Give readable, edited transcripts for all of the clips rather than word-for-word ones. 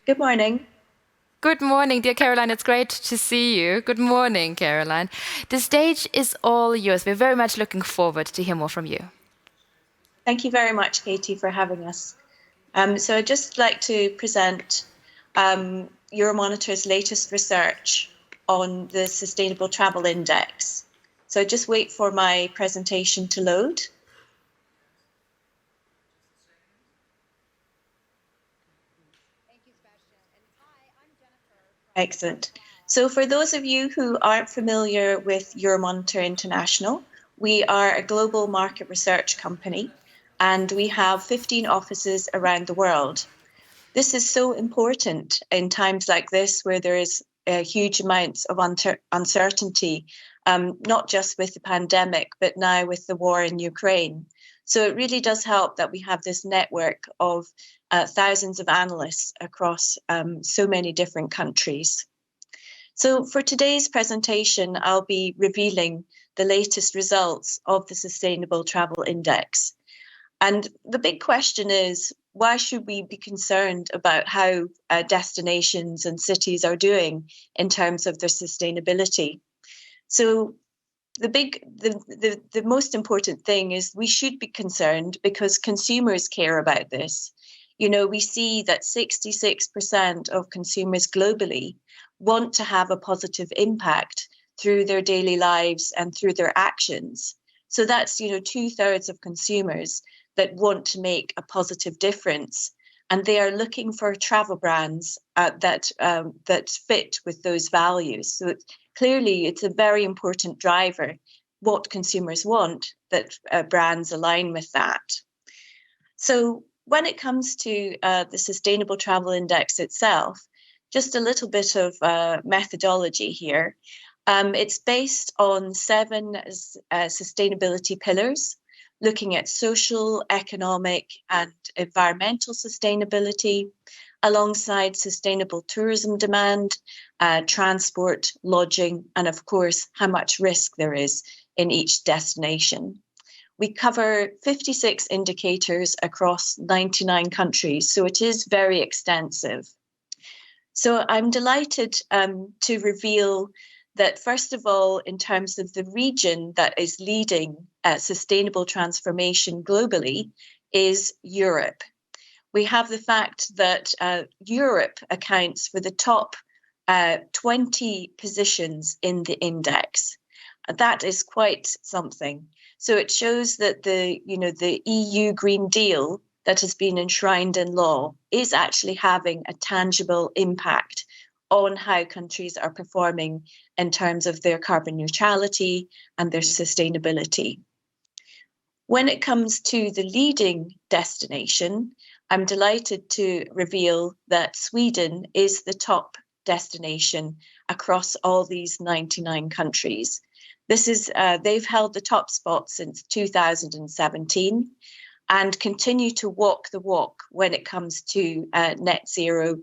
Good morning. Good morning, dear Caroline. It's great to see you. Good morning, Caroline. The stage is all yours. We're very much looking forward to hear more from you. Thank you very much, Katie, for having us. So I'd just like to present Euromonitor's latest research on the Sustainable Travel Index. So just wait for my presentation to load. Excellent. So for those of you who aren't familiar with Euromonitor International, we are a global market research company, and we have 15 offices around the world. This is so important in times like this where there is huge amounts of uncertainty, not just with the pandemic, but now with the war in Ukraine. So it really does help that we have this network of thousands of analysts across so many different countries. So for today's presentation, I'll be revealing the latest results of the Sustainable Travel Index. And the big question is, why should we be concerned about how destinations and cities are doing in terms of their sustainability? So the most important thing is we should be concerned because consumers care about this. You know, we see that 66% of consumers globally want to have a positive impact through their daily lives and through their actions. So that's, 2/3 of consumers that want to make a positive difference. And they are looking for travel brands that fit with those values. So clearly, it's a very important driver, what consumers want, that brands align with that. So when it comes to the Sustainable Travel Index itself, just a little bit of methodology here. It's based on 7 sustainability pillars, looking at social, economic, and environmental sustainability, alongside sustainable tourism demand, transport, lodging, and of course, how much risk there is in each destination. We cover 56 indicators across 99 countries, so it is very extensive. So I'm delighted to reveal that, first of all, in terms of the region that is leading sustainable transformation globally, is Europe. We have the fact that Europe accounts for the top 20 positions in the index. That is quite something. So it shows that the EU Green Deal that has been enshrined in law is actually having a tangible impact on how countries are performing in terms of their carbon neutrality and their sustainability. When it comes to the leading destination, I'm delighted to reveal that Sweden is the top destination across all these 99 countries. They've held the top spot since 2017 and continue to walk the walk when it comes to net zero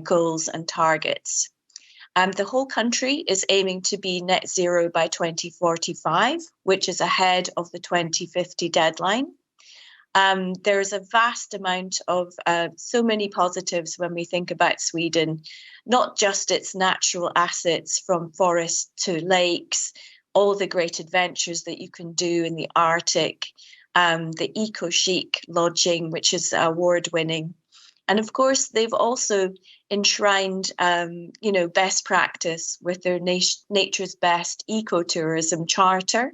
goals and targets. The whole country is aiming to be net zero by 2045, which is ahead of the 2050 deadline. There's a vast amount of so many positives when we think about Sweden, not just its natural assets from forests to lakes, all the great adventures that you can do in the Arctic, the eco-chic lodging, which is award-winning. And of course, they've also enshrined, best practice with their Nature's Best Ecotourism Charter.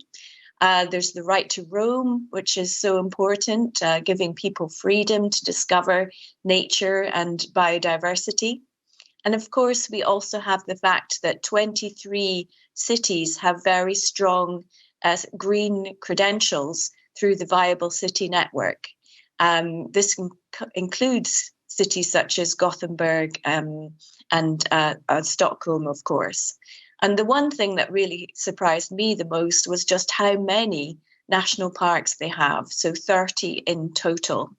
There's the right to roam, which is so important, giving people freedom to discover nature and biodiversity. And of course, we also have the fact that 23 cities have very strong green credentials through the Viable City Network. This includes cities such as Gothenburg and Stockholm, of course. And the one thing that really surprised me the most was just how many national parks they have, so 30 in total.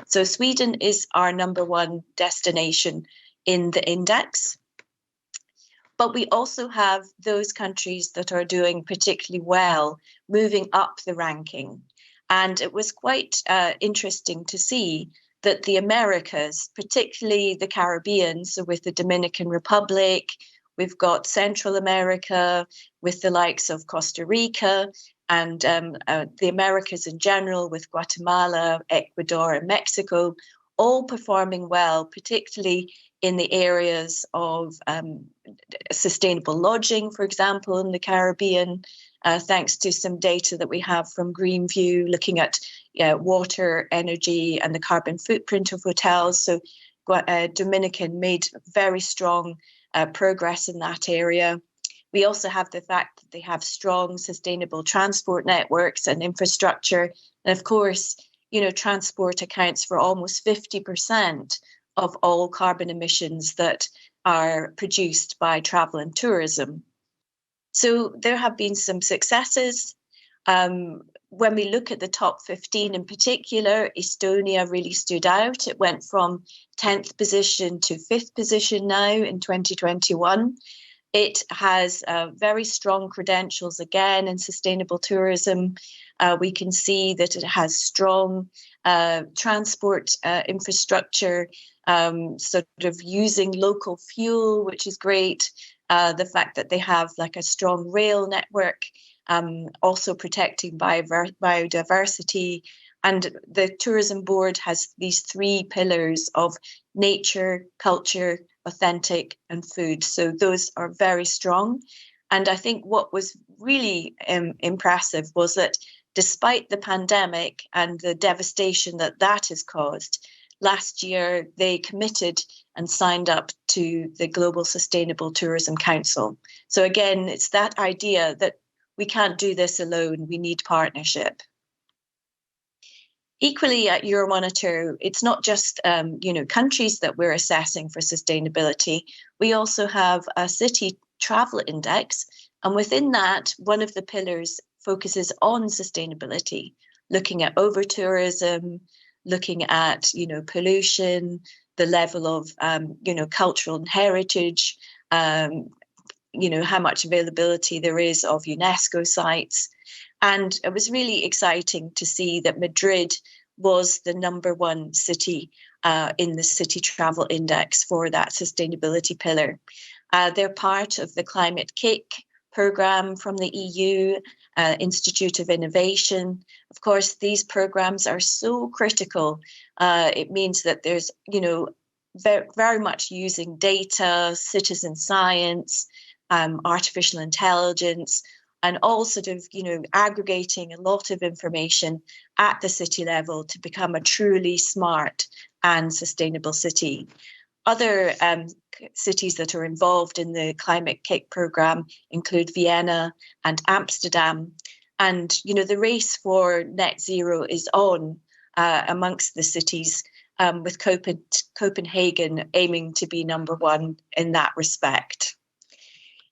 So Sweden is our number 1 destination in the index. But we also have those countries that are doing particularly well, moving up the ranking. And it was quite interesting to see that the Americas, particularly the Caribbean, so with the Dominican Republic, we've got Central America with the likes of Costa Rica, and the Americas in general with Guatemala, Ecuador, and Mexico, all performing well, particularly in the areas of sustainable lodging, for example, in the Caribbean, thanks to some data that we have from Greenview looking at water, energy, and the carbon footprint of hotels. So Dominican made very strong progress in that area. We also have the fact that they have strong sustainable transport networks and infrastructure. And of course, transport accounts for almost 50% of all carbon emissions that are produced by travel and tourism. So there have been some successes. When we look at the top 15 in particular, Estonia really stood out. It went from 10th position to 5th position now in 2021. It has very strong credentials again in sustainable tourism. We can see that it has strong transport infrastructure, sort of using local fuel, which is great. The fact that they have like a strong rail network, also protecting biodiversity. And the tourism board has these 3 pillars of nature, culture, authentic, and food. So those are very strong. And I think what was really impressive was that despite the pandemic and the devastation that has caused, last year they committed and signed up to the Global Sustainable Tourism Council. So again, it's that idea that we can't do this alone, we need partnership. Equally, at Euromonitor, it's not just countries that we're assessing for sustainability. We also have a city travel index, and within that, one of the pillars focuses on sustainability, looking at over-tourism, looking at pollution, the level of cultural heritage, how much availability there is of UNESCO sites. And it was really exciting to see that Madrid was the number 1 city in the City Travel Index for that sustainability pillar. They're part of the Climate Kick program from the EU, Institute of Innovation. Of course, these programs are so critical. It means that there's, very much using data, citizen science, artificial intelligence, and all sort of, aggregating a lot of information at the city level to become a truly smart and sustainable city. Other cities that are involved in the Climate Kick program include Vienna and Amsterdam. And, the race for net zero is on amongst the cities, with Copenhagen aiming to be number 1 in that respect.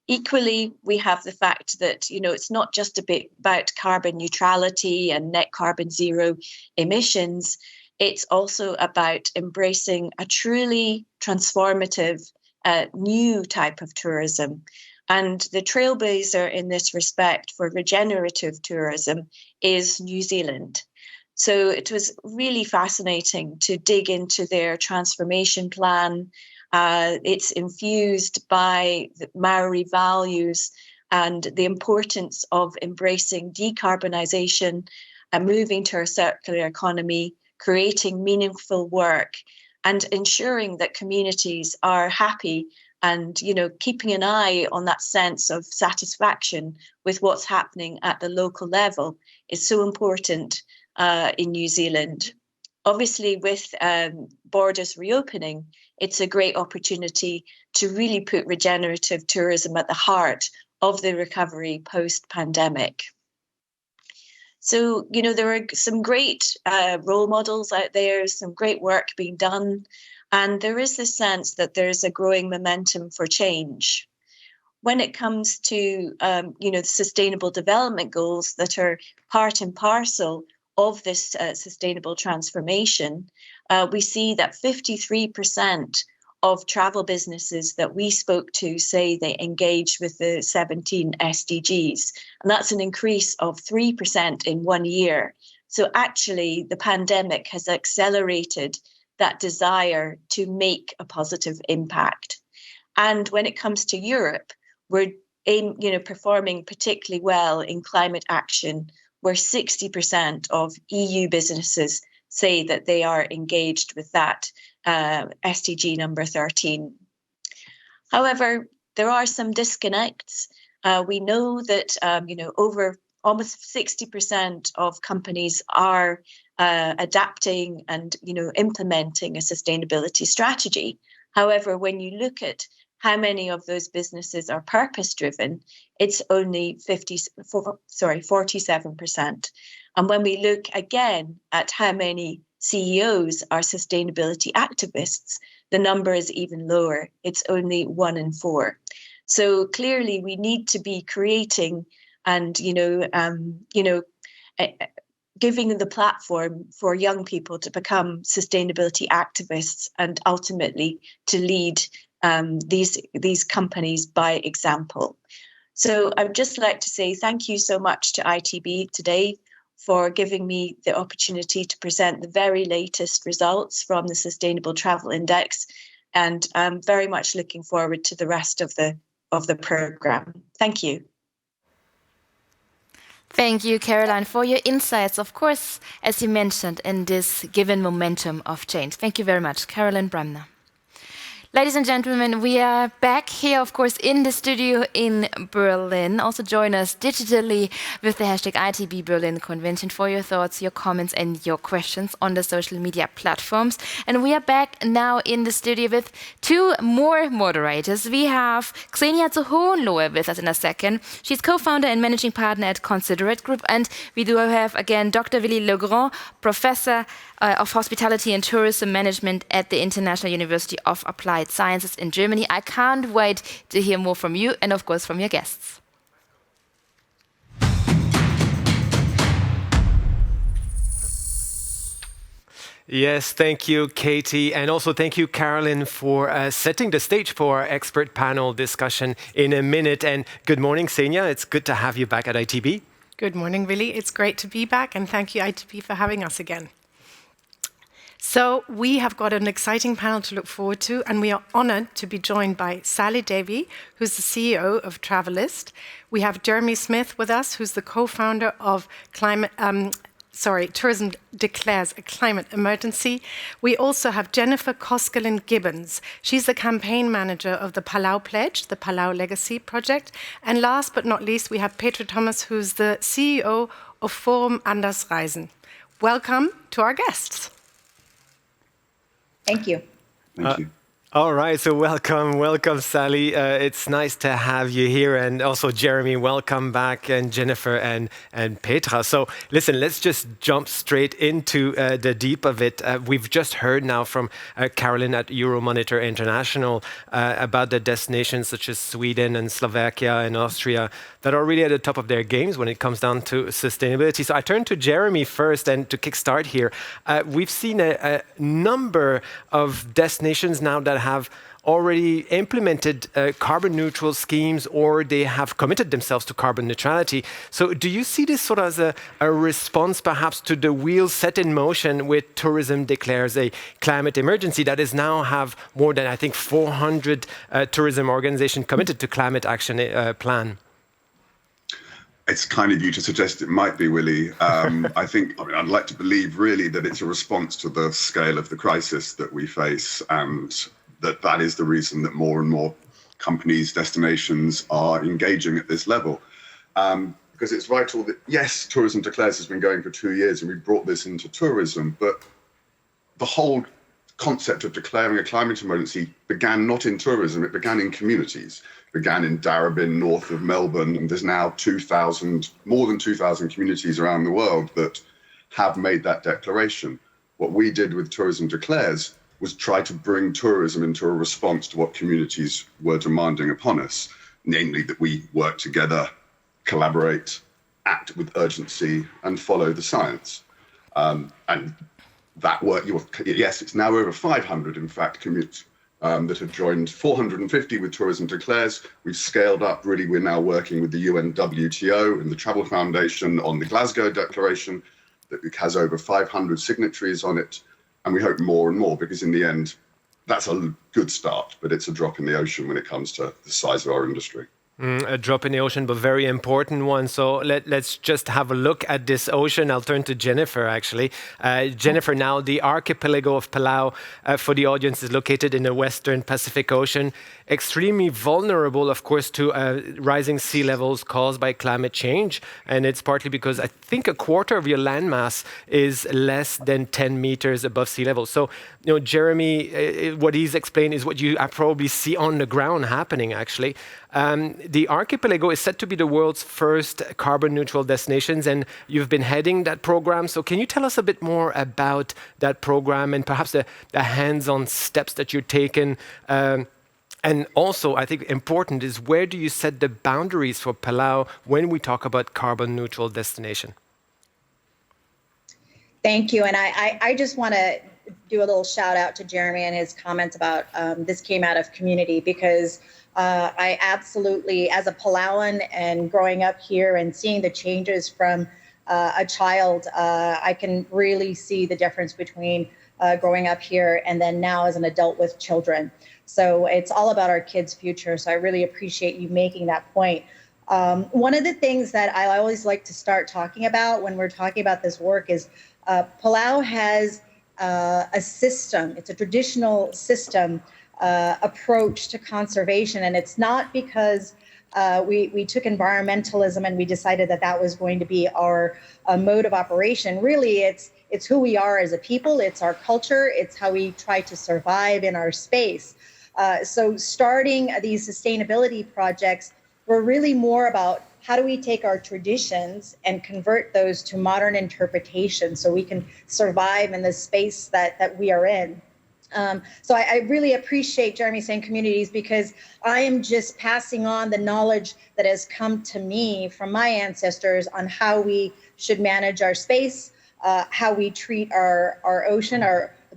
Equally, we have the fact that, it's not just a bit about carbon neutrality and net carbon zero emissions. It's also about embracing a truly transformative new type of tourism. And the trailblazer in this respect for regenerative tourism is New Zealand. So it was really fascinating to dig into their transformation plan. It's infused by the Maori values and the importance of embracing decarbonisation and moving to a circular economy, creating meaningful work and ensuring that communities are happy and, keeping an eye on that sense of satisfaction with what's happening at the local level is so important in New Zealand. Obviously, with borders reopening, it's a great opportunity to really put regenerative tourism at the heart of the recovery post-pandemic. So, there are some great role models out there, some great work being done, and there is this sense that there's a growing momentum for change. When it comes to, the Sustainable Development Goals that are part and parcel of this sustainable transformation, we see that 53% of travel businesses that we spoke to say they engage with the 17 SDGs. And that's an increase of 3% in 1 year. So actually, the pandemic has accelerated that desire to make a positive impact. And when it comes to Europe, we're performing particularly well in climate action, where 60% of EU businesses say that they are engaged with that SDG number 13. However, there are some disconnects. We know that over almost 60% of companies are adapting and implementing a sustainability strategy. However, when you look at how many of those businesses are purpose-driven, it's only 47%. And when we look again at how many CEOs are sustainability activists, the number is even lower. It's only 1 in 4. So clearly, we need to be creating and giving the platform for young people to become sustainability activists and ultimately to lead these companies by example. So I'd just like to say thank you so much to ITB today for giving me the opportunity to present the very latest results from the Sustainable Travel Index, and I'm very much looking forward to the rest of the program. Thank you. Thank you, Caroline, for your insights, of course, as you mentioned, in this given momentum of change. Thank you very much, Caroline Bremner. Ladies and gentlemen, we are back here, of course, in the studio in Berlin. Also join us digitally with the hashtag ITBBerlin Convention for your thoughts, your comments and your questions on the social media platforms. And we are back now in the studio with 2 more moderators. We have Xenia Hohenlohe with us in a second. She's co-founder and managing partner at Considerate Group. And we do have, again, Dr. Willy Legrand, Professor of Hospitality and Tourism Management at the International University of Applied Sciences in Germany. I can't wait to hear more from you and, of course, from your guests. Yes, thank you, Katie. And also thank you, Caroline, for setting the stage for our expert panel discussion in a minute. And good morning, Xenia. It's good to have you back at ITB. Good morning, Willy. It's great to be back. And thank you, ITB, for having us again. So we have got an exciting panel to look forward to, and we are honored to be joined by Sally Davey, who's the CEO of Travelist. We have Jeremy Smith with us, who's the co-founder of Tourism Declares a Climate Emergency. We also have Jennifer Koskelin Gibbons. She's the campaign manager of the Palau Pledge, the Palau Legacy Project. And last but not least, we have Petra Thomas, who's the CEO of Forum Anders Reisen. Welcome to our guests. Thank you. Thank you. All right, so welcome, Sally. It's nice to have you here, and also Jeremy, welcome back, and Jennifer and Petra. So listen, let's just jump straight into the deep of it. We've just heard now from Caroline at Euromonitor International about the destinations such as Sweden and Slovakia and Austria that are really at the top of their games when it comes down to sustainability. So I turn to Jeremy first, and to kickstart here, we've seen a number of destinations now that have already implemented carbon neutral schemes, or they have committed themselves to carbon neutrality. So do you see this sort of as a response perhaps to the wheels set in motion with Tourism Declares a Climate Emergency that is now have more than, I think, 400 tourism organizations committed to climate action plan? It's kind of you to suggest it might be, Willy. I'd like to believe really that it's a response to the scale of the crisis that we face, and that is the reason that more and more companies, destinations are engaging at this level. Because it's vital that, yes, Tourism Declares has been going for 2 years and we brought this into tourism, but the whole concept of declaring a climate emergency began not in tourism, it began in communities. It began in Darebin, north of Melbourne, and there's now more than 2,000 communities around the world that have made that declaration. What we did with Tourism Declares was try to bring tourism into a response to what communities were demanding upon us, namely that we work together, collaborate, act with urgency, and follow the science. And that work, yes, it's now over 500, in fact, commutes that have joined, 450 with Tourism Declares. We've scaled up, really, we're now working with the UN WTO and the Travel Foundation on the Glasgow Declaration that has over 500 signatories on it. And we hope more and more, because in the end, that's a good start, but it's a drop in the ocean when it comes to the size of our industry. A drop in the ocean, but very important one. So let's just have a look at this ocean. I'll turn to Jennifer, actually. Jennifer, now the archipelago of Palau, for the audience, is located in the Western Pacific Ocean. Extremely vulnerable, of course, to rising sea levels caused by climate change. And it's partly because I think a quarter of your landmass is less than 10 meters above sea level. So, Jeremy, what he's explained is what you probably see on the ground happening, actually. The archipelago is said to be the world's first carbon neutral destinations, and you've been heading that program. So can you tell us a bit more about that program and perhaps the hands-on steps that you're taking? And also, I think important is, where do you set the boundaries for Palau when we talk about carbon neutral destination? Thank you. And I just want to do a little shout out to Jeremy and his comments about this came out of community, because I absolutely, as a Palauan and growing up here and seeing the changes from a child, I can really see the difference between growing up here and then now as an adult with children. So it's all about our kids' future. So I really appreciate you making that point. One of the things that I always like to start talking about when we're talking about this work is Palau has a system. It's a traditional system approach to conservation, and it's not because we took environmentalism and we decided that was going to be our mode of operation. Really, it's who we are as a people. It's our culture. It's how we try to survive in our space. So starting these sustainability projects were really more about how do we take our traditions and convert those to modern interpretation so we can survive in the space that we are in. So I really appreciate Jeremy saying communities, because I am just passing on the knowledge that has come to me from my ancestors on how we should manage our space, how we treat our ocean.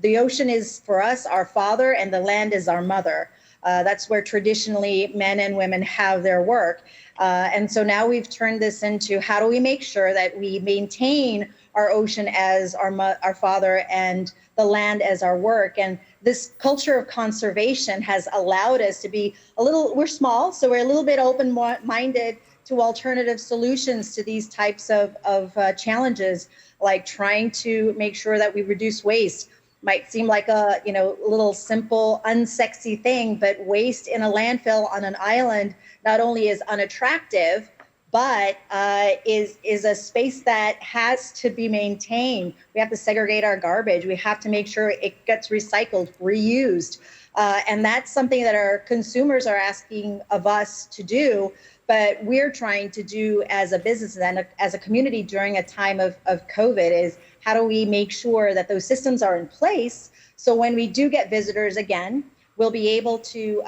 The ocean is for us our father, and the land is our mother. That's where traditionally men and women have their work. And so now we've turned this into how do we make sure that we maintain our ocean as our father and the land as our work. And this culture of conservation has allowed us to be we're small, so we're a little bit open-minded to alternative solutions to these types of challenges, like trying to make sure that we reduce waste. Might seem like a little simple, unsexy thing, but waste in a landfill on an island not only is unattractive, but is a space that has to be maintained. We have to segregate our garbage. We have to make sure it gets recycled, reused. And that's something that our consumers are asking of us to do, but we're trying to do as a business and as a community during a time of COVID is how do we make sure that those systems are in place so when we do get visitors again, we'll be able to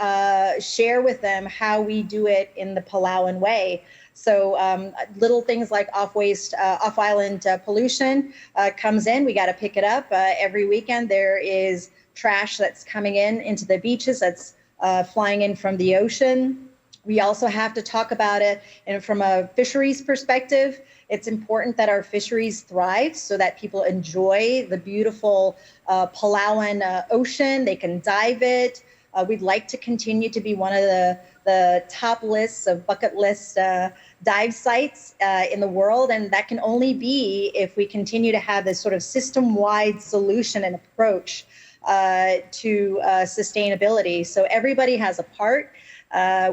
share with them how we do it in the Palauan way. So little things like off-island pollution comes in. We got to pick it up. Every weekend there is trash that's coming into the beaches that's flying in from the ocean. We also have to talk about it and from a fisheries perspective. It's important that our fisheries thrive so that people enjoy the beautiful Palauan ocean. They can dive it. We'd like to continue to be one of the top lists of bucket list dive sites in the world. And that can only be if we continue to have this sort of system-wide solution and approach to sustainability. So everybody has a part.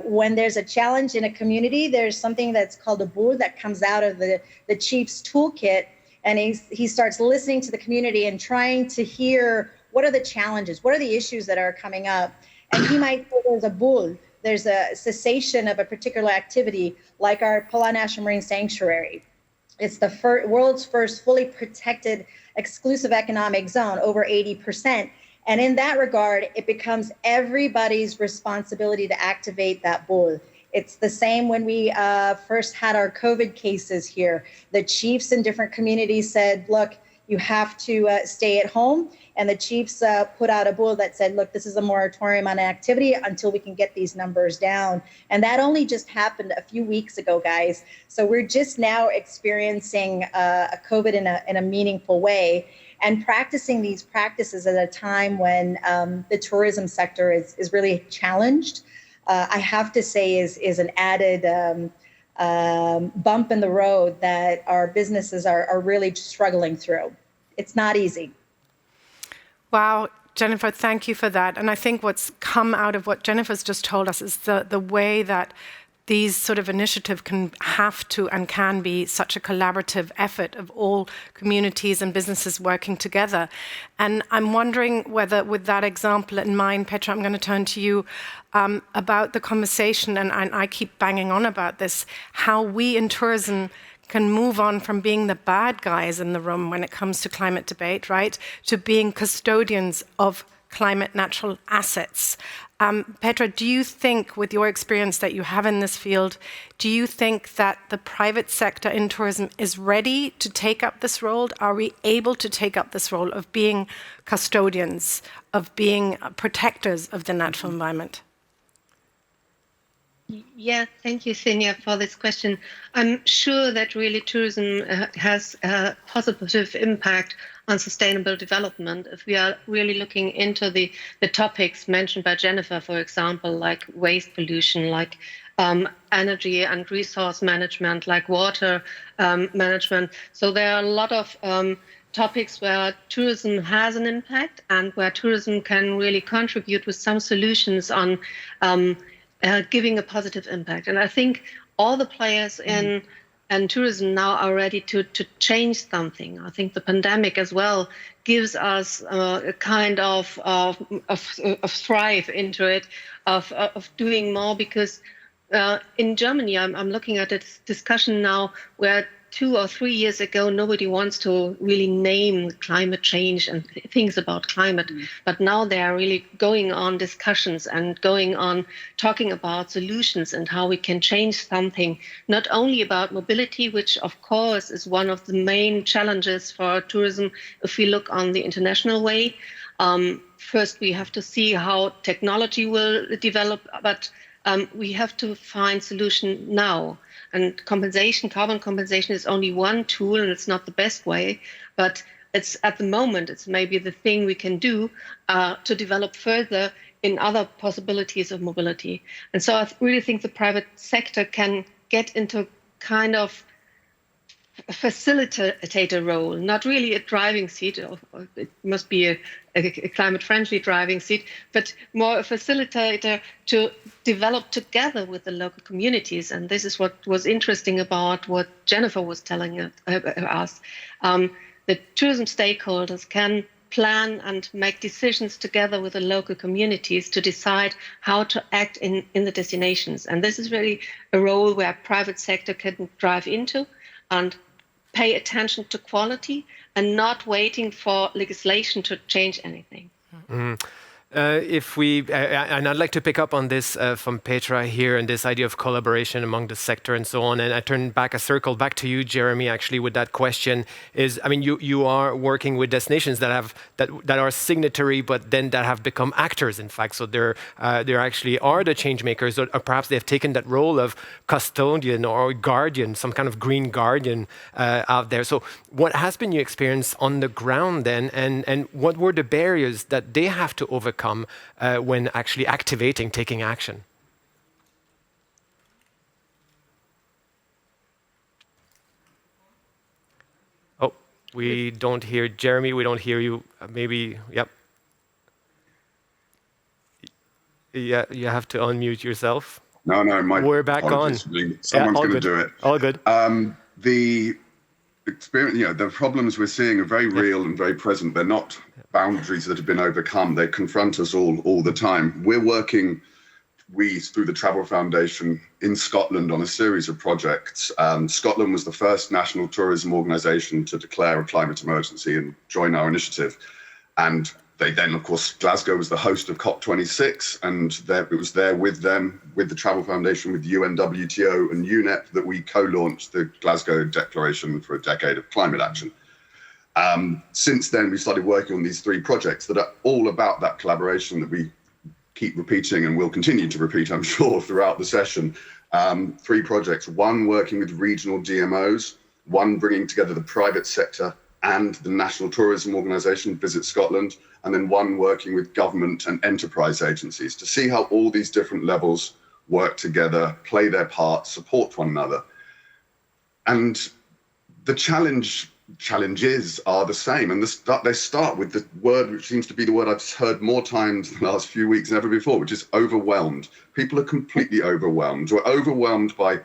When there's a challenge in a community, there's something that's called a bul that comes out of the chief's toolkit. And he starts listening to the community and trying to hear what are the challenges, what are the issues that are coming up. And he might say there's a bul, there's a cessation of a particular activity, like our Palau National Marine Sanctuary. It's the world's first fully protected exclusive economic zone, over 80%. And in that regard, it becomes everybody's responsibility to activate that bul. It's the same when we first had our COVID cases here. The chiefs in different communities said, look, you have to stay at home. And the chiefs put out a bul that said, look, this is a moratorium on activity until we can get these numbers down. And that only just happened a few weeks ago, guys. So we're just now experiencing a COVID in a meaningful way. and practicing these practices at a time when the tourism sector is really challenged, I have to say is an added bump in the road that our businesses are really struggling through. It's not easy. Wow, Jennifer, thank you for that. And I think what's come out of what Jennifer's just told us is the way that these sort of initiatives have to and can be such a collaborative effort of all communities and businesses working together. And I'm wondering whether, with that example in mind, Petra, I'm going to turn to you about the conversation, and I keep banging on about this, how we in tourism can move on from being the bad guys in the room when it comes to climate debate, right, to being custodians of climate natural assets. Petra, do you think, with your experience that you have in this field, do you think that the private sector in tourism is ready to take up this role? Are we able to take up this role of being custodians, of being protectors of the natural environment? Yeah, thank you, Xenia, for this question. I'm sure that really tourism has a positive impact on sustainable development if we are really looking into the topics mentioned by Jennifer, for example, like waste pollution, like energy and resource management, like water management. So there are a lot of topics where tourism has an impact and where tourism can really contribute with some solutions on giving a positive impact. And I think all the players in tourism now are ready to change something. I think the pandemic as well gives us a kind of thrive into it, of doing more, because in Germany, I'm looking at a discussion now where 2 or 3 years ago, nobody wants to really name climate change and things about climate. But now they are really going on discussions and going on talking about solutions and how we can change something, not only about mobility, which of course is one of the main challenges for tourism if we look on the international way. First, we have to see how technology will develop, but we have to find solution now. And compensation, carbon compensation is only one tool, and it's not the best way, but it's at the moment, it's maybe the thing we can do to develop further in other possibilities of mobility. And so I really think the private sector can get into kind of a facilitator role, not really a driving seat, or it must be a climate-friendly driving seat, but more a facilitator to develop together with the local communities. And this is what was interesting about what Jennifer was telling us. The tourism stakeholders can plan and make decisions together with the local communities to decide how to act in the destinations. And this is really a role where private sector can drive into and pay attention to quality and not waiting for legislation to change anything. And I'd like to pick up on this from Petra here, and this idea of collaboration among the sector and so on. And I turn back a circle back to you, Jeremy, actually, with that question. I mean, you are working with destinations that are signatory, but then that have become actors, in fact. So they're actually are the change makers, or perhaps they've taken that role of custodian or guardian, some kind of green guardian out there. So what has been your experience on the ground then, and what were the barriers that they have to overcome when actually activating, taking action? Oh, we don't hear Jeremy. We don't hear you. Maybe, yep. Yeah, you have to unmute yourself. No, we're back on. Someone's going to do it. All good. The experience, the problems we're seeing are very real and very present. They're not boundaries that have been overcome. They confront us all the time. We're working, through the Travel Foundation in Scotland, on a series of projects. Scotland was the first national tourism organisation to declare a climate emergency and join our initiative. And they then, of course, Glasgow was the host of COP26, and it was there with them, with the Travel Foundation, with UNWTO and UNEP, that we co-launched the Glasgow Declaration for a Decade of Climate Action. Since then, we started working on these 3 projects that are all about that collaboration that we keep repeating and will continue to repeat, I'm sure, throughout the session. 3 projects, one working with regional DMOs, one bringing together the private sector and the National Tourism Organisation, Visit Scotland, and then one working with government and enterprise agencies to see how all these different levels work together, play their part, support one another. And the challenges are the same. And they start with the word, which seems to be the word I've heard more times in the last few weeks than ever before, which is overwhelmed. People are completely overwhelmed. We're overwhelmed by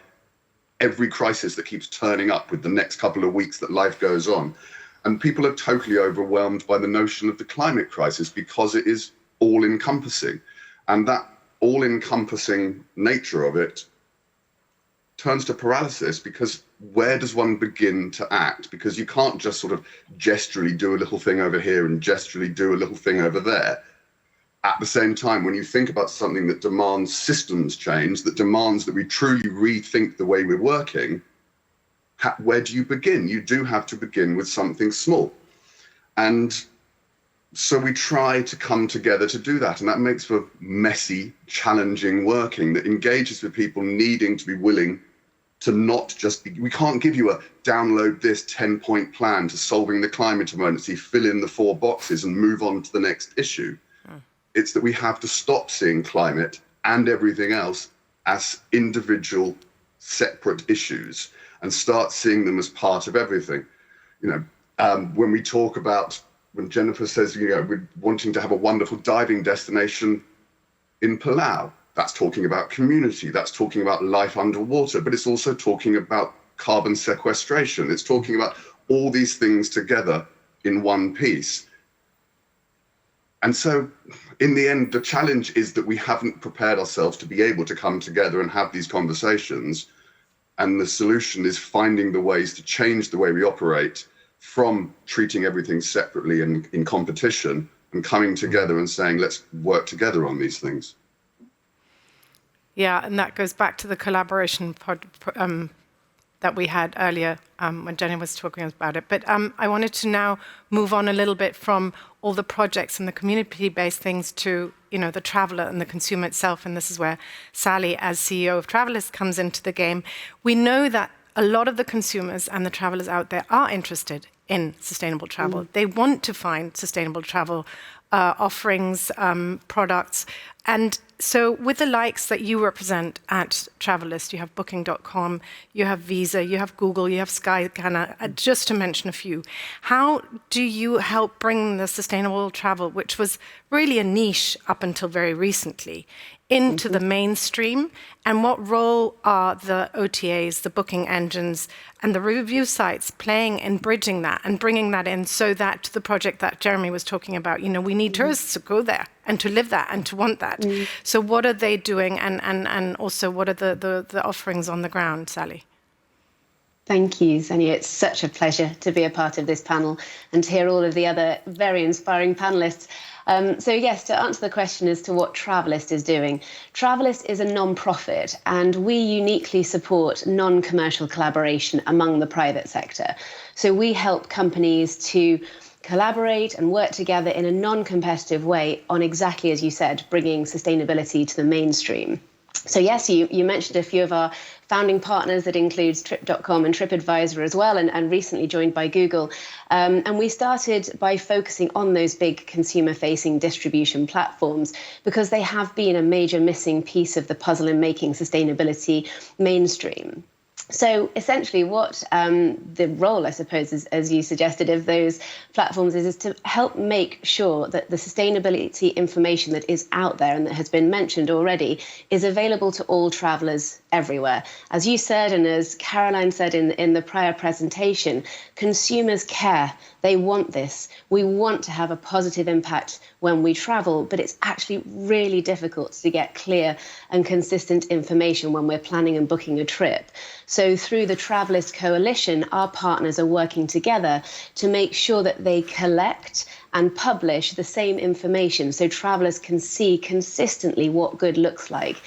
every crisis that keeps turning up with the next couple of weeks that life goes on. And people are totally overwhelmed by the notion of the climate crisis because it is all-encompassing. And that all-encompassing nature of it turns to paralysis, because where does one begin to act? Because you can't just sort of gesturally do a little thing over here and gesturally do a little thing over there. At the same time, when you think about something that demands systems change, that demands that we truly rethink the way we're working, where do you begin? You do have to begin with something small. And so we try to come together to do that. And that makes for messy, challenging working that engages with people needing to be willing to not just be, we can't give you a download this 10-point plan to solving the climate emergency, fill in the 4 boxes and move on to the next issue. It's that we have to stop seeing climate and everything else as individual, separate issues and start seeing them as part of everything. You know, when we talk about, when Jennifer says, you know, we're wanting to have a wonderful diving destination in Palau, that's talking about community, that's talking about life underwater, but it's also talking about carbon sequestration. It's talking about all these things together in one piece. And so in the end, the challenge is that we haven't prepared ourselves to be able to come together and have these conversations. And the solution is finding the ways to change the way we operate from treating everything separately and in competition and coming together and saying, let's work together on these things. Yeah, and that goes back to the collaboration that we had earlier when Jenny was talking about it. But I wanted to now move on a little bit from all the projects and the community-based things to, you know, the traveler and the consumer itself. And this is where Sally, as CEO of Travalyst, comes into the game. We know that a lot of the consumers and the travelers out there are interested in sustainable travel. They want to find sustainable travel offerings, products. And so with the likes that you represent at Travalyst, you have Booking.com, you have Visa, you have Google, you have Skyscanner, just to mention a few. How do you help bring the sustainable travel, which was really a niche up until very recently, into the mainstream? And what role are the OTAs, the booking engines, and the review sites playing in bridging that and bringing that in, so that the project that Jeremy was talking about, you know, we need tourists to go there and to live that and to want that. So what are they doing, and also what are the offerings on the ground, Sally? Thank you, Xenia. It's such a pleasure to be a part of this panel and to hear all of the other very inspiring panelists. So yes, to answer the question as to what Travalyst is doing, Travalyst is a non-profit, and we uniquely support non-commercial collaboration among the private sector. So we help companies to collaborate and work together in a non-competitive way on, exactly as you said, bringing sustainability to the mainstream. So yes, you mentioned a few of our founding partners. That includes Trip.com and TripAdvisor as well, and recently joined by Google. And we started by focusing on those big consumer-facing distribution platforms because they have been a major missing piece of the puzzle in making sustainability mainstream. So essentially what the role, I suppose, is, as you suggested, of those platforms is to help make sure that the sustainability information that is out there and that has been mentioned already is available to all travellers everywhere. As you said, and as Caroline said in the prior presentation, consumers care. They want this. We want to have a positive impact when we travel, but it's actually really difficult to get clear and consistent information when we're planning and booking a trip. So through the Travalyst Coalition, our partners are working together to make sure that they collect and publish the same information so travellers can see consistently what good looks like.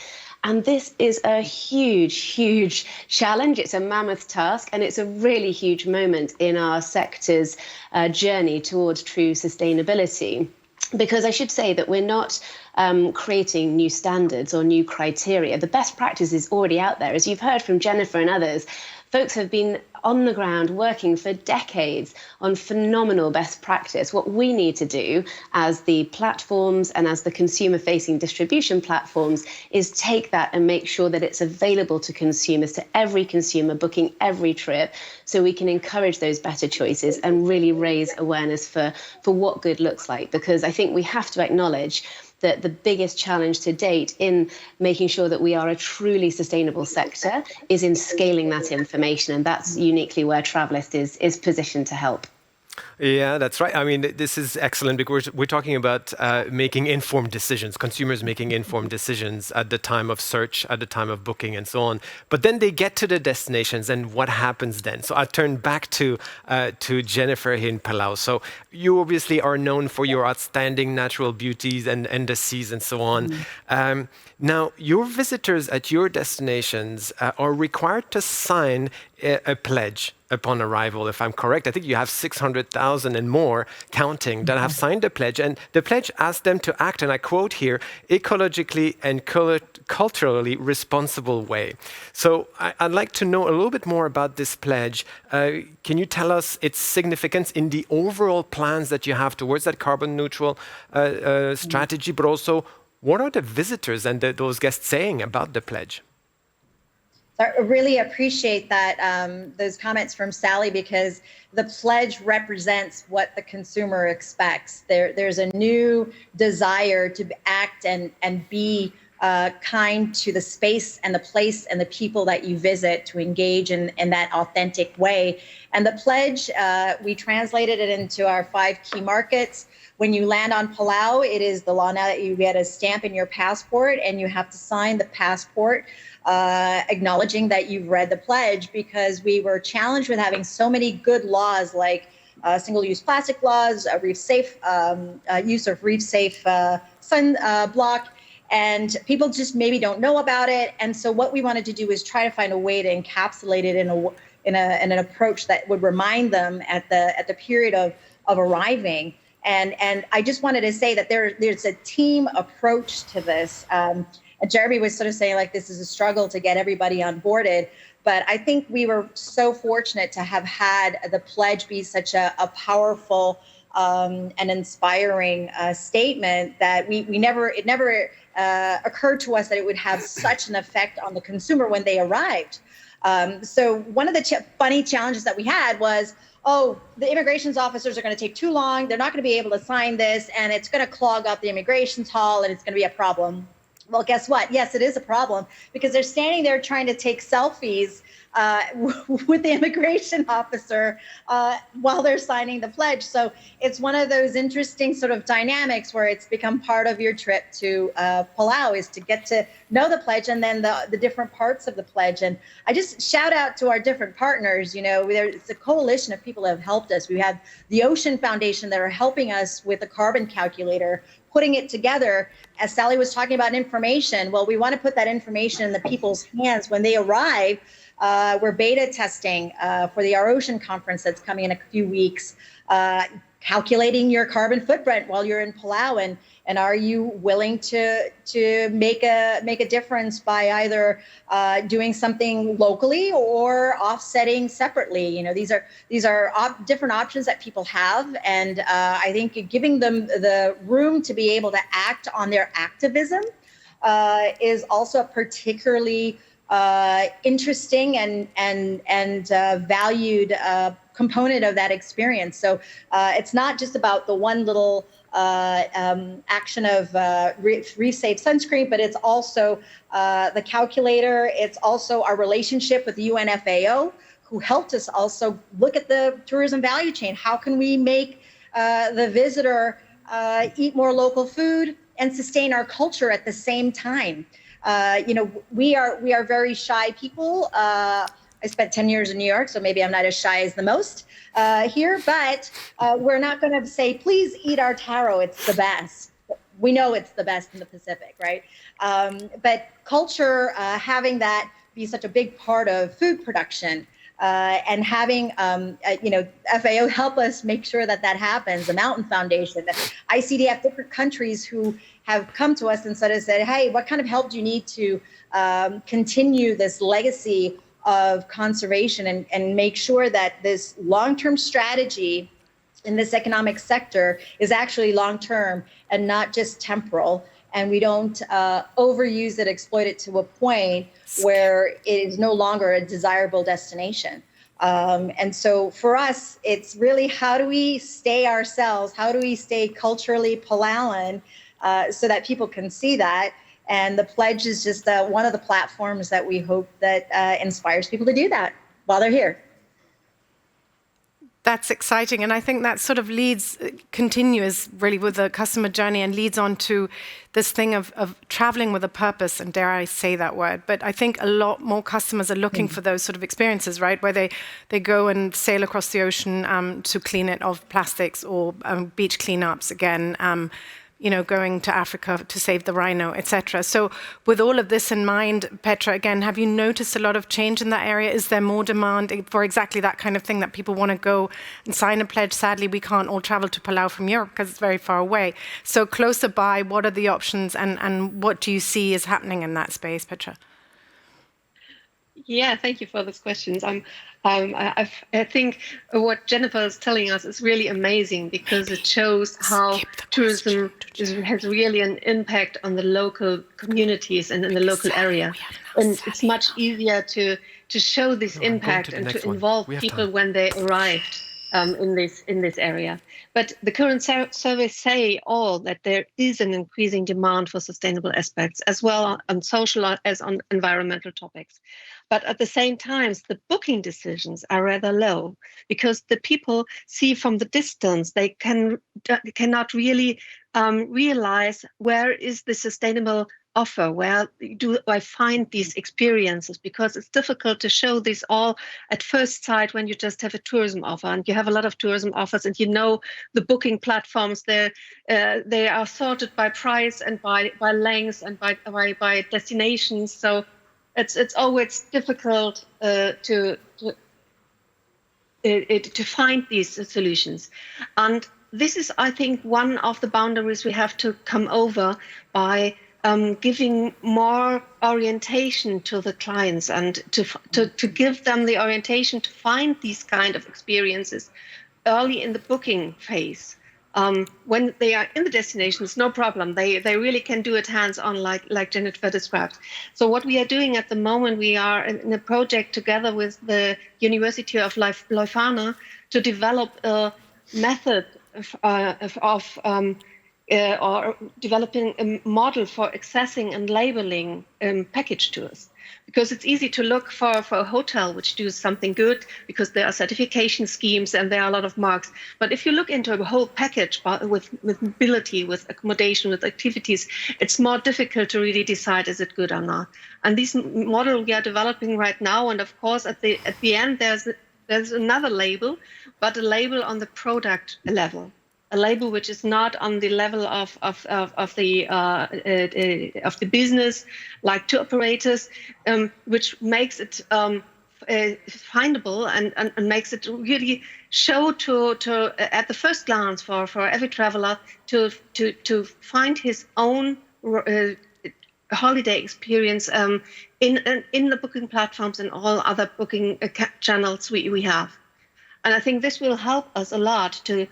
And this is a huge, huge challenge. It's a mammoth task, and it's a really huge moment in our sector's journey towards true sustainability. Because I should say that we're not creating new standards or new criteria. The best practice is already out there. As you've heard from Jennifer and others, folks have been on the ground working for decades on phenomenal best practice. What we need to do as the platforms and as the consumer-facing distribution platforms is take that and make sure that it's available to consumers, to every consumer booking every trip, so we can encourage those better choices and really raise awareness for what good looks like. Because I think we have to acknowledge that the biggest challenge to date in making sure that we are a truly sustainable sector is in scaling that information, and that's uniquely where Travalyst is positioned to help. Yeah, that's right. I mean, this is excellent because we're talking about making informed decisions, consumers making informed decisions at the time of search, at the time of booking, and so on. But then they get to the destinations, and what happens then? So I turn back to Jennifer here in Palau. So you obviously are known for your outstanding natural beauties and the seas and so on. Now, your visitors at your destinations are required to sign a pledge upon arrival, if I'm correct. I think you have 600,000 and more counting that have signed the pledge. And the pledge asks them to act, and I quote here, ecologically and culturally responsible way. So I'd like to know a little bit more about this pledge. Can you tell us its significance in the overall plans that you have towards that carbon neutral strategy, but also what are the visitors and those guests saying about the pledge? I really appreciate that, those comments from Sally, because the pledge represents what the consumer expects. There's a new desire to act and be kind to the space and the place and the people that you visit, to engage in that authentic way. And the pledge, we translated it into our 5 key markets. When you land on Palau, it is the law now that you get a stamp in your passport and you have to sign the passport acknowledging that you've read the pledge, because we were challenged with having so many good laws like single-use plastic laws, reef safe use of reef safe sun block, and people just maybe don't know about it. And so what we wanted to do is try to find a way to encapsulate it in an approach that would remind them at the period of arriving. And I just wanted to say that there's a team approach to this. Jeremy was sort of saying, like, this is a struggle to get everybody onboarded. But I think we were so fortunate to have had the pledge be such a powerful and inspiring statement that it never occurred to us that it would have such an effect on the consumer when they arrived. So one of the funny challenges that we had was, the immigrations officers are going to take too long. They're not going to be able to sign this, and it's going to clog up the immigrations hall, and it's going to be a problem. Well, guess what? Yes, it is a problem, because they're standing there trying to take selfies with the immigration officer while they're signing the pledge. So it's one of those interesting sort of dynamics where it's become part of your trip to Palau, is to get to know the pledge and then the different parts of the pledge. And I just shout out to our different partners. You know, it's a coalition of people that have helped us. We have the Ocean Foundation that are helping us with the carbon calculator, putting it together. As Sally was talking about information, well, we want to put that information in the people's hands when they arrive. We're beta testing for the Our Ocean conference that's coming in a few weeks, calculating your carbon footprint while you're in Palau, and are you willing to make a difference by either doing something locally or offsetting separately? You know, these are different options that people have, and I think giving them the room to be able to act on their activism is also a particularly interesting and valued component of that experience. So it's not just about the one little action of reef safe sunscreen, but it's also the calculator. It's also our relationship with the UNFAO, who helped us also look at the tourism value chain. How can we make the visitor eat more local food and sustain our culture at the same time? You know, we are very shy people. I spent 10 years in New York, so maybe I'm not as shy as the most here, but we're not going to say, please eat our taro, it's the best. We know it's the best in the Pacific, right? But culture, having that be such a big part of food production, and having, you know, FAO help us make sure that happens, the Mountain Foundation, the ICDF, different countries who have come to us and said, hey, what kind of help do you need to continue this legacy of conservation and make sure that this long-term strategy in this economic sector is actually long-term and not just temporal. And we don't overuse it, exploit it to a point where it is no longer a desirable destination. And so for us, it's really how do we stay ourselves? How do we stay culturally Palauan so that people can see that? And the pledge is just one of the platforms that we hope that inspires people to do that while they're here. That's exciting. And I think that sort of continues really with the customer journey and leads on to this thing of traveling with a purpose, and dare I say that word. But I think a lot more customers are looking for those sort of experiences, right? Where they go and sail across the ocean to clean it of plastics, or beach cleanups again, going to Africa to save the rhino, etc. So with all of this in mind, Petra, again, have you noticed a lot of change in that area? Is there more demand for exactly that kind of thing, that people want to go and sign a pledge? Sadly, we can't all travel to Palau from Europe because it's very far away. So closer by, what are the options, and what do you see is happening in that space, Petra? Yeah, thank you for those questions. I think what Jennifer is telling us is really amazing, because it shows how tourism has really an impact on the local communities and in the local area. And it's much easier to show this impact and to involve people when they arrived in this area. But the current surveys say all that there is an increasing demand for sustainable aspects, as well on social as on environmental topics. But at the same time, the booking decisions are rather low, because the people see from the distance, they cannot really realize where is the sustainable offer, where do I find these experiences, because it's difficult to show this all at first sight when you just have a tourism offer, and you have a lot of tourism offers, and the booking platforms, they are sorted by price and by length and by destinations. So it's always difficult to find these solutions. And this is, I think, one of the boundaries we have to come over by giving more orientation to the clients, and to give them the orientation to find these kind of experiences early in the booking phase. When they are in the destinations, no problem. They really can do it hands-on, like Jennifer described. So what we are doing at the moment, we are in a project together with the University of Leuphana to develop a method or developing a model for accessing and labeling package tours. Because it's easy to look for a hotel which does something good, because there are certification schemes and there are a lot of marks. But if you look into a whole package with mobility, with accommodation, with activities, it's more difficult to really decide, is it good or not. And this model we are developing right now, and of course at the end there's another label, but a label on the product level. A label which is not on the level of the business, like tour operators, which makes it findable and makes it really show to at the first glance for every traveler to find his own holiday experience in the booking platforms and all other booking channels we have. And I think this will help us a lot to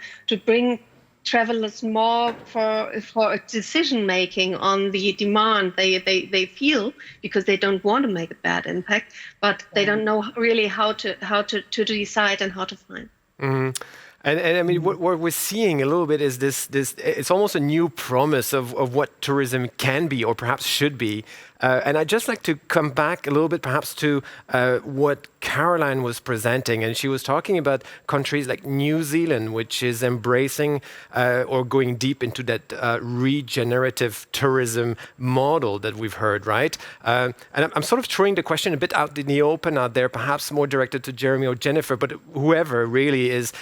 bring travelers more for decision making on the demand they feel, because they don't want to make a bad impact, but they don't know really how to decide and how to find. Mm-hmm. And I mean, what we're seeing a little bit is this it's almost a new promise of what tourism can be, or perhaps should be. And I'd just like to come back a little bit perhaps to what Caroline was presenting. And she was talking about countries like New Zealand, which is embracing or going deep into that regenerative tourism model that we've heard, right? And I'm sort of throwing the question a bit out in the open out there, perhaps more directed to Jeremy or Jennifer, but whoever really is,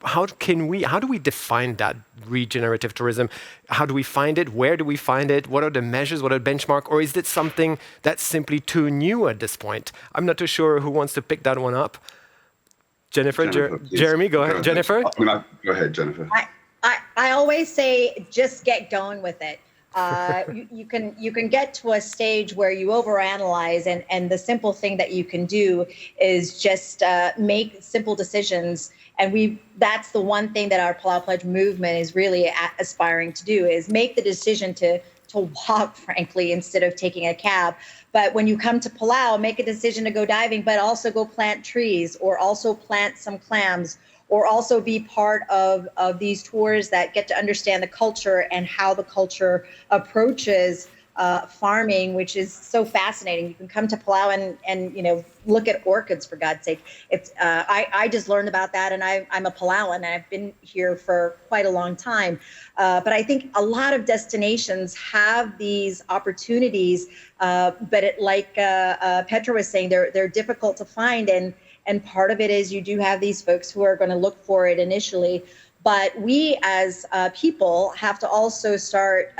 how do we define that regenerative tourism? How do we find it? Where do we find it? What are the measures? What are the benchmarks? Or is it something that's simply too new at this point? I'm not too sure who wants to pick that one up. Jennifer, Jeremy, go ahead. Jennifer? Go ahead, Jennifer. I always say, just get going with it. you can get to a stage where you overanalyze, and the simple thing that you can do is just make simple decisions. And that's the one thing that our Palau Pledge movement is really aspiring to do, is make the decision to walk, frankly, instead of taking a cab. But when you come to Palau, make a decision to go diving, but also go plant trees, or also plant some clams, or also be part of these tours that get to understand the culture and how the culture approaches farming, which is so fascinating. You can come to Palau and look at orchids, for God's sake. It's I just learned about that, and I'm a Palauan, and I've been here for quite a long time. But I think a lot of destinations have these opportunities, but like Petra was saying, they're difficult to find, and part of it is you do have these folks who are going to look for it initially. But we as people have to also start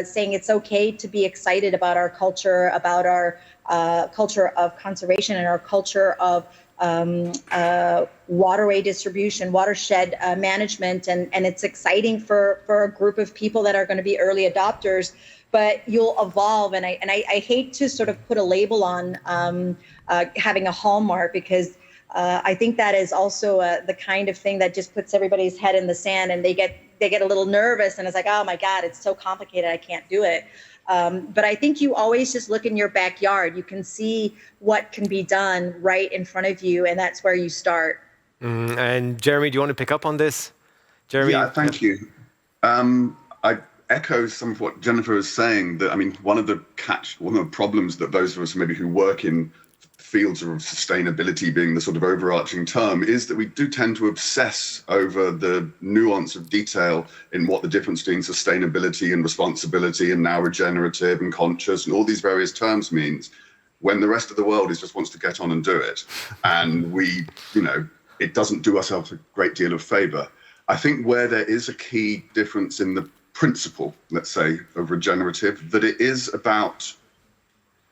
saying it's okay to be excited about our culture, about our culture of conservation, and our culture of waterway distribution, watershed management. And it's exciting for a group of people that are going to be early adopters, but you'll evolve. And I hate to sort of put a label on having a hallmark, because I think that is also the kind of thing that just puts everybody's head in the sand, and they get a little nervous, and it's like, oh my God, it's so complicated, I can't do it. But I think you always just look in your backyard. You can see what can be done right in front of you, and that's where you start. And Jeremy, do you want to pick up on this? Jeremy? Yeah, thank you. I echo some of what Jennifer is saying. That, I mean, one of the problems that those of us maybe who work in fields of sustainability, being the sort of overarching term, is that we do tend to obsess over the nuance of detail in what the difference between sustainability and responsibility, and now regenerative and conscious, and all these various terms means, when the rest of the world just wants to get on and do it. And it doesn't do ourselves a great deal of favor. I think where there is a key difference in the principle, let's say, of regenerative, that it is about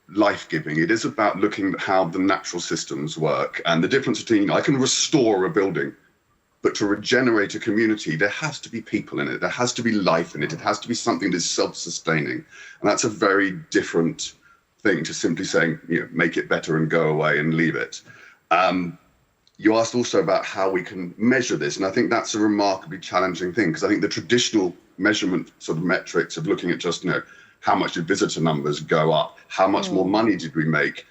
life-giving. It is about looking at how the natural systems work, and the difference between, I can restore a building, but to regenerate a community, there has to be people in it. There has to be life in it. It has to be something that is self-sustaining. And that's a very different thing to simply saying, make it better and go away and leave it. You asked also about how we can measure this. And I think that's a remarkably challenging thing, because I think the traditional measurement sort of metrics of looking at just, how much did visitor numbers go up? How much more money did we make?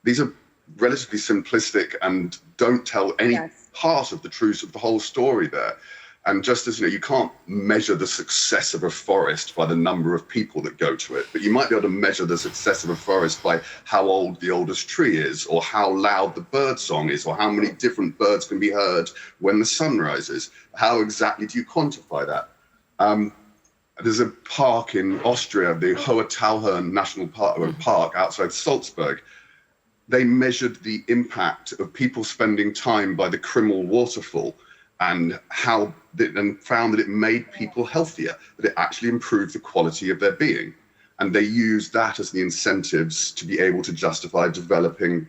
These are relatively simplistic and don't tell any part of the truth of the whole story there. And just as, you can't measure the success of a forest by the number of people that go to it, but you might be able to measure the success of a forest by how old the oldest tree is, or how loud the bird song is, or how many different birds can be heard when the sun rises. How exactly do you quantify that? There's a park in Austria, the Hohenlohe National Park outside Salzburg. They measured the impact of people spending time by the Krimmel waterfall, and found that it made people healthier, that it actually improved the quality of their being. And they used that as the incentives to be able to justify developing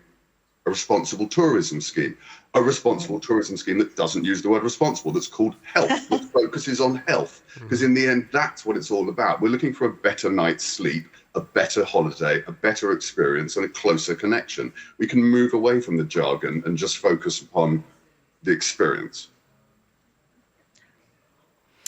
a responsible tourism scheme. A responsible tourism scheme that doesn't use the word responsible, that's called health, that focuses on health. Because in the end, that's what it's all about. We're looking for a better night's sleep, a better holiday, a better experience, and a closer connection. We can move away from the jargon and just focus upon the experience.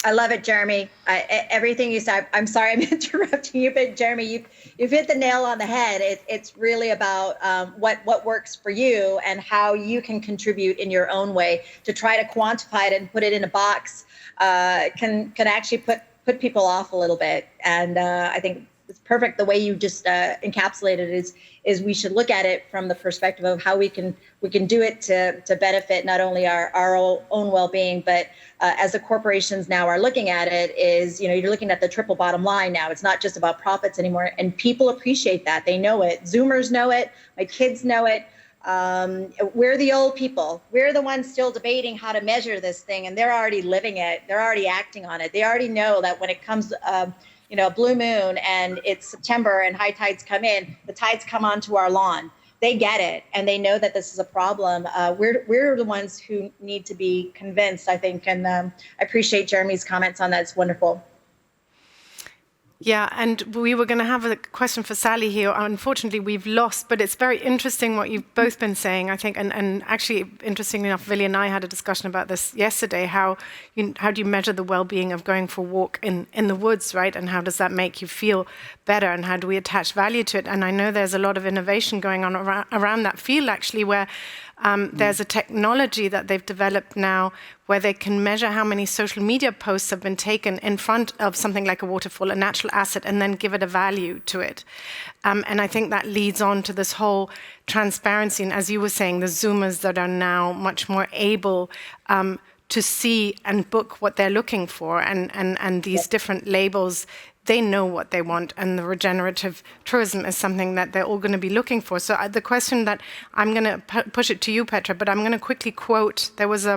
I love it, Jeremy. Everything you said, I'm sorry I'm interrupting you, but Jeremy, you've hit the nail on the head. It's really about what works for you and how you can contribute in your own way. To try to quantify it and put it in a box can actually put people off a little bit. And I think it's perfect the way you just encapsulated it is we should look at it from the perspective of how we can do it to benefit not only our own well-being, but as the corporations now are looking at it, is you're looking at the triple bottom line now. It's not just about profits anymore, and people appreciate that. They know it. Zoomers know it. My kids know it. We're the old people. We're the ones still debating how to measure this thing, and they're already living it. They're already acting on it. They already know that when it comes blue moon and it's September and high tides come in, the tides come onto our lawn. They get it, and they know that this is a problem. We're the ones who need to be convinced, I think, and I appreciate Jeremy's comments on that. It's wonderful. Yeah, and we were going to have a question for Sally here. Unfortunately, we've lost, but it's very interesting what you've both been saying, I think. And actually, interestingly enough, Willy and I had a discussion about this yesterday. How do you measure the well-being of going for a walk in the woods, right? And how does that make you feel better? And how do we attach value to it? And I know there's a lot of innovation going on around that field, actually, where there's a technology that they've developed now where they can measure how many social media posts have been taken in front of something like a waterfall, a natural asset, and then give it a value to it. And I think that leads on to this whole transparency. And as you were saying, the Zoomers that are now much more able to see and book what they're looking for, and these different labels, they know what they want, and the regenerative tourism is something that they're all going to be looking for. So the question that I'm going to push it to you, Petra, but I'm going to quickly quote, there was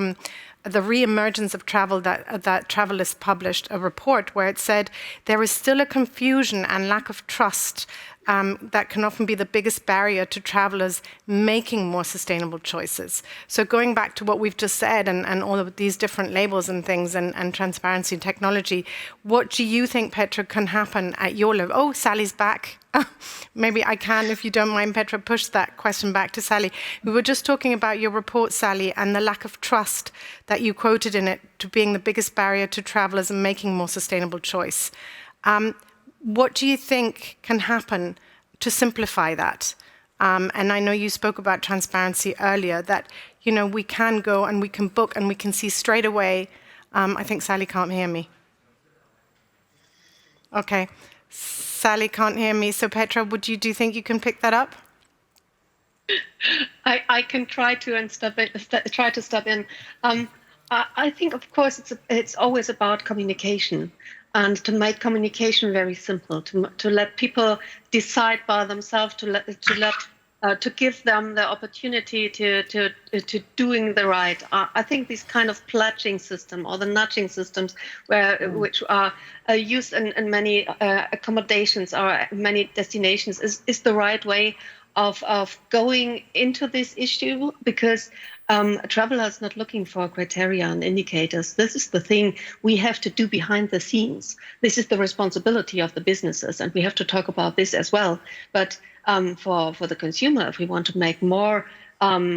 the re-emergence of travel that Travalyst published a report where it said, there is still a confusion and lack of trust that can often be the biggest barrier to travelers making more sustainable choices. So going back to what we've just said and all of these different labels and things and transparency and technology, what do you think, Petra, can happen at your level? Oh, Sally's back. Maybe I can, if you don't mind, Petra, push that question back to Sally. We were just talking about your report, Sally, and the lack of trust that you quoted in it to being the biggest barrier to travelers and making more sustainable choice. What do you think can happen to simplify that? And I know you spoke about transparency earlier, that we can go and we can book and we can see straight away. I think Sally can't hear me. Okay, Sally can't hear me. So Petra, do you think you can pick that up? I can try to step in. I think, of course, it's always about communication. And to make communication very simple, to let people decide by themselves, to give them the opportunity to doing the right. I think this kind of pledging system or the nudging systems, which are used in many accommodations or many destinations, is the right way of going into this issue, because a traveler is not looking for criteria and indicators. This is the thing we have to do behind the scenes. This is the responsibility of the businesses, and we have to talk about this as well. But for the consumer, if we want to make more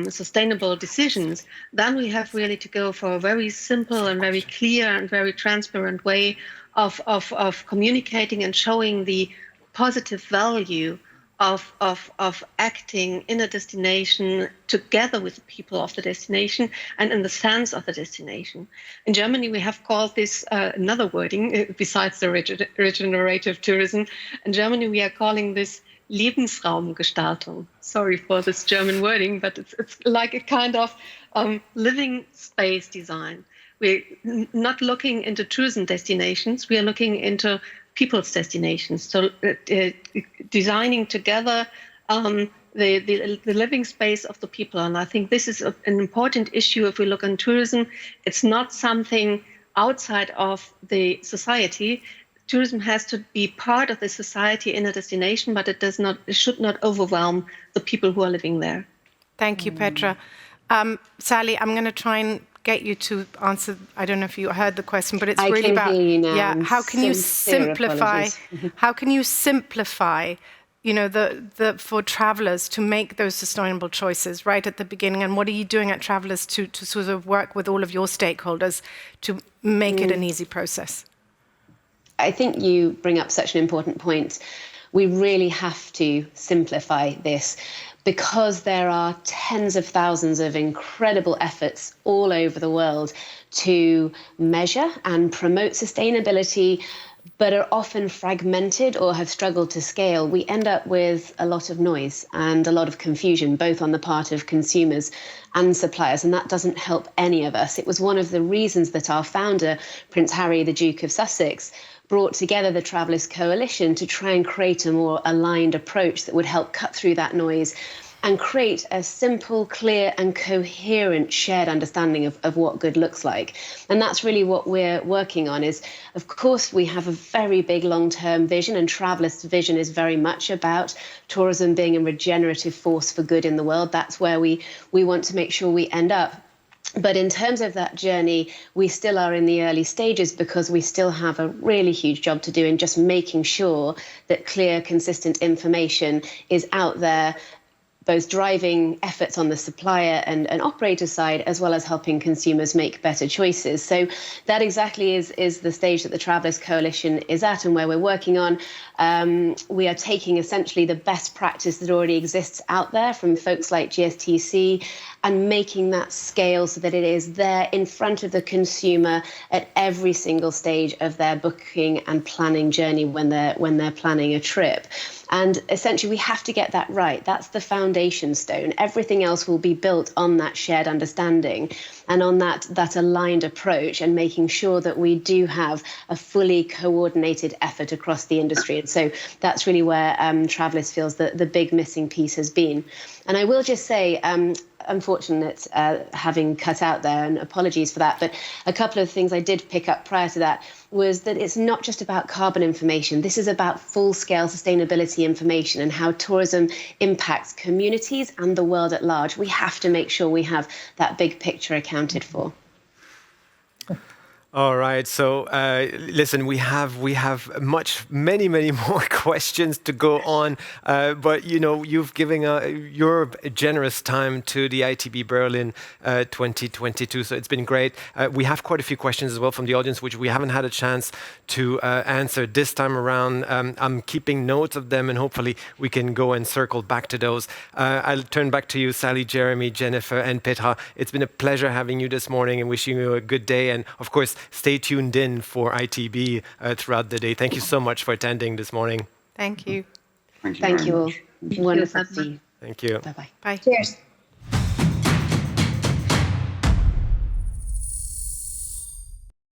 sustainable decisions, then we have really to go for a very simple and very clear and very transparent way of communicating and showing the positive value of acting in a destination together with the people of the destination and in the sense of the destination. In Germany, we have called this another wording besides the regenerative tourism. In Germany, we are calling this Lebensraumgestaltung. Sorry for this German wording, but it's like a kind of living space design. We're not looking into tourism destinations. We are looking into people's destinations. So designing together the living space of the people. And I think this is an important issue if we look on tourism. It's not something outside of the society. Tourism has to be part of the society in a destination, but it should not overwhelm the people who are living there. Thank you, Petra. Sally, I'm going to try and get you to answer. I don't know if you heard the question, but it's really about how can you simplify? How can you simplify? For travelers to make those sustainable choices right at the beginning, and what are you doing at Travelist to sort of work with all of your stakeholders to make it an easy process? I think you bring up such an important point. We really have to simplify this, because there are tens of thousands of incredible efforts all over the world to measure and promote sustainability, but are often fragmented or have struggled to scale. We end up with a lot of noise and a lot of confusion, both on the part of consumers and suppliers, and that doesn't help any of us. It was one of the reasons that our founder, Prince Harry, the Duke of Sussex, brought together the Travalyst Coalition to try and create a more aligned approach that would help cut through that noise and create a simple, clear and coherent shared understanding of what good looks like. And that's really what we're working on. Is, of course, we have a very big long-term vision, and Travelyst's vision is very much about tourism being a regenerative force for good in the world. That's where we want to make sure we end up. But in terms of that journey, we still are in the early stages because we still have a really huge job to do in just making sure that clear, consistent information is out there, both driving efforts on the supplier and operator side, as well as helping consumers make better choices. So that exactly is the stage that the Travelist Coalition is at and where we're working on. We are taking essentially the best practice that already exists out there from folks like GSTC and making that scale so that it is there in front of the consumer at every single stage of their booking and planning journey when they're planning a trip. And essentially, we have to get that right. That's the foundation stone. Everything else will be built on that shared understanding and on that aligned approach and making sure that we do have a fully coordinated effort across the industry. And so that's really where Travalyst feels that the big missing piece has been. And I will just say, unfortunate having cut out there, and apologies for that, but a couple of things I did pick up prior to that was that it's not just about carbon information. This is about full-scale sustainability information and how tourism impacts communities and the world at large. We have to make sure we have that big picture accounted for. All right. So listen, we have many more questions to go on, but you've given your generous time to the ITBBerlin 2022. So it's been great. We have quite a few questions as well from the audience, which we haven't had a chance to answer this time around. I'm keeping notes of them, and hopefully we can go and circle back to those. I'll turn back to you, Sally, Jeremy, Jennifer, and Petra. It's been a pleasure having you this morning and wishing you a good day. And of course, stay tuned in for ITB throughout the day. Thank you so much for attending this morning. Thank you. Thank you. Thank very you all. much. Wonderful to see you. Thank you. Bye-bye. Bye. Cheers.